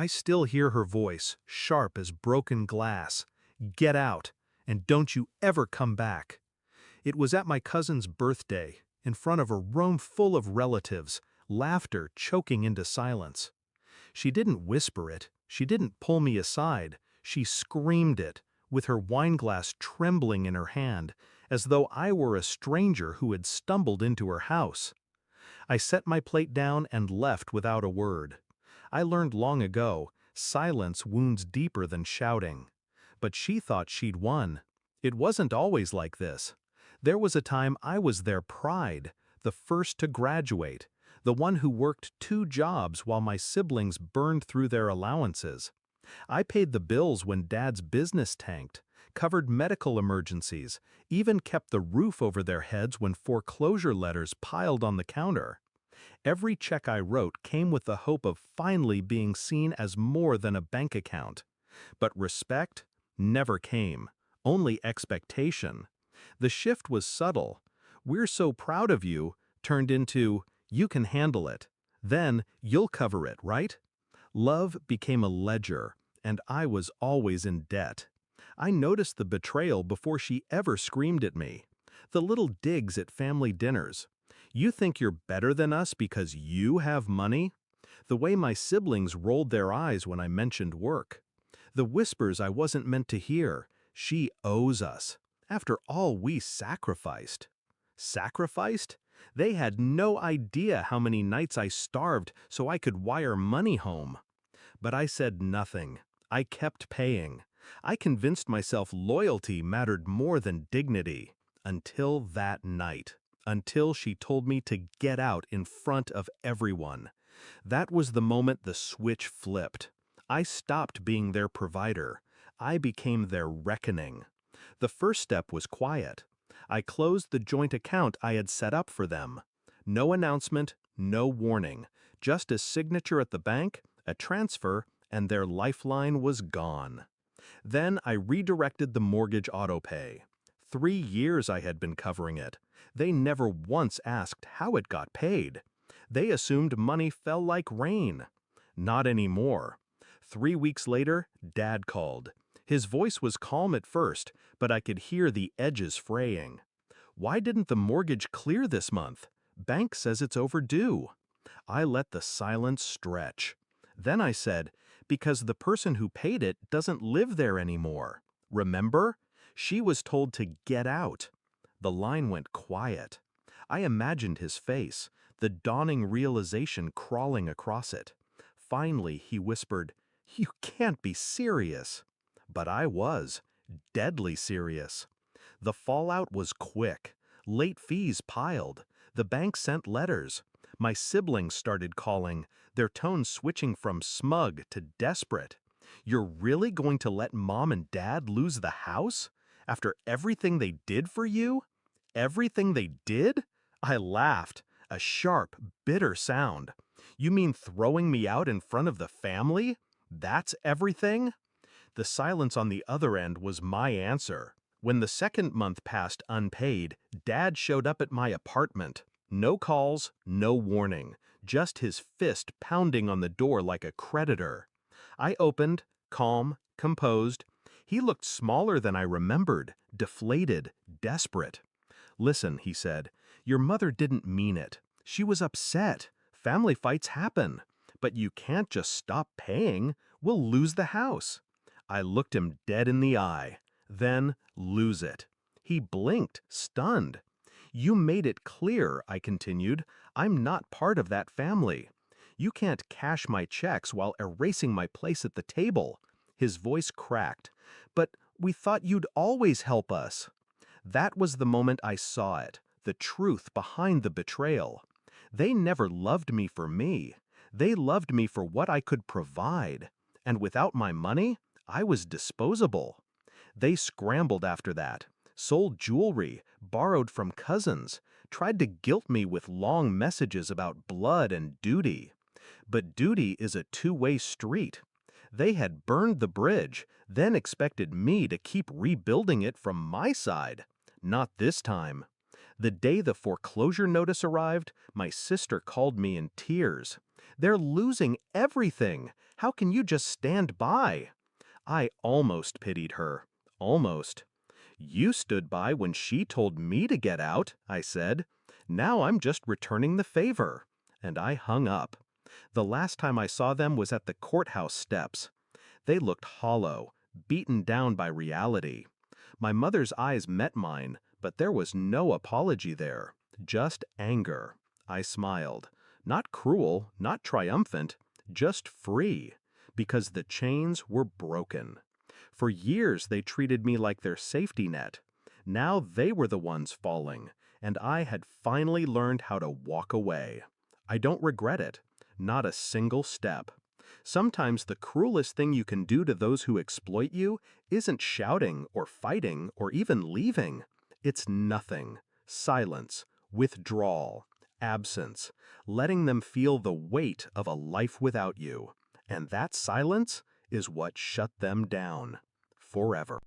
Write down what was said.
I still hear her voice, sharp as broken glass. Get out, and don't you ever come back. It was at my cousin's birthday, in front of a room full of relatives, laughter choking into silence. She didn't whisper it, she didn't pull me aside, she screamed it, with her wineglass trembling in her hand, as though I were a stranger who had stumbled into her house. I set my plate down and left without a word. I learned long ago, silence wounds deeper than shouting. But she thought she'd won. It wasn't always like this. There was a time I was their pride, the first to graduate, the one who worked 2 jobs while my siblings burned through their allowances. I paid the bills when Dad's business tanked, covered medical emergencies, even kept the roof over their heads when foreclosure letters piled on the counter. Every check I wrote came with the hope of finally being seen as more than a bank account. But respect never came, only expectation. The shift was subtle. "We're so proud of you," turned into, "You can handle it. Then you'll cover it, right?" Love became a ledger, and I was always in debt. I noticed the betrayal before she ever screamed at me. The little digs at family dinners. "You think you're better than us because you have money?" The way my siblings rolled their eyes when I mentioned work. The whispers I wasn't meant to hear. "She owes us. After all we sacrificed." Sacrificed? They had no idea how many nights I starved so I could wire money home. But I said nothing. I kept paying. I convinced myself loyalty mattered more than dignity. Until that night. Until she told me to get out in front of everyone. That was the moment the switch flipped. I stopped being their provider. I became their reckoning. The first step was quiet. I closed the joint account I had set up for them. No announcement, no warning, just a signature at the bank, a transfer, and their lifeline was gone. Then I redirected the mortgage autopay. 3 years I had been covering it. They never once asked how it got paid. They assumed money fell like rain. Not anymore. 3 weeks later, Dad called. His voice was calm at first, but I could hear the edges fraying. "Why didn't the mortgage clear this month? Bank says it's overdue." I let the silence stretch. Then I said, "Because the person who paid it doesn't live there anymore. Remember? She was told to get out." The line went quiet. I imagined his face, the dawning realization crawling across it. Finally, he whispered, "You can't be serious." But I was, deadly serious. The fallout was quick. Late fees piled. The bank sent letters. My siblings started calling, their tone switching from smug to desperate. "You're really going to let Mom and Dad lose the house? After everything they did for you? Everything they did?" I laughed, a sharp, bitter sound. "You mean throwing me out in front of the family? That's everything?" The silence on the other end was my answer. When the second month passed unpaid, Dad showed up at my apartment. No calls, no warning, just his fist pounding on the door like a creditor. I opened, calm, composed. He looked smaller than I remembered, deflated, desperate. "Listen," he said, "your mother didn't mean it. She was upset. Family fights happen. But you can't just stop paying. We'll lose the house." I looked him dead in the eye. Then, lose it. He blinked, stunned. "You made it clear," I continued, "I'm not part of that family. You can't cash my checks while erasing my place at the table." His voice cracked. "But we thought you'd always help us." That was the moment I saw it, the truth behind the betrayal. They never loved me for me. They loved me for what I could provide. And without my money, I was disposable. They scrambled after that, sold jewelry, borrowed from cousins, tried to guilt me with long messages about blood and duty. But duty is a two-way street. They had burned the bridge, then expected me to keep rebuilding it from my side. Not this time. The day the foreclosure notice arrived, my sister called me in tears. "They're losing everything. How can you just stand by?" I almost pitied her. Almost. "You stood by when she told me to get out," I said. "Now I'm just returning the favor." And I hung up. The last time I saw them was at the courthouse steps. They looked hollow, beaten down by reality. My mother's eyes met mine, but there was no apology there, just anger. I smiled. Not cruel, not triumphant, just free, because the chains were broken. For years they treated me like their safety net. Now they were the ones falling, and I had finally learned how to walk away. I don't regret it, not a single step. Sometimes the cruelest thing you can do to those who exploit you isn't shouting or fighting or even leaving. It's nothing. Silence, withdrawal, absence, letting them feel the weight of a life without you. And that silence is what shut them down forever.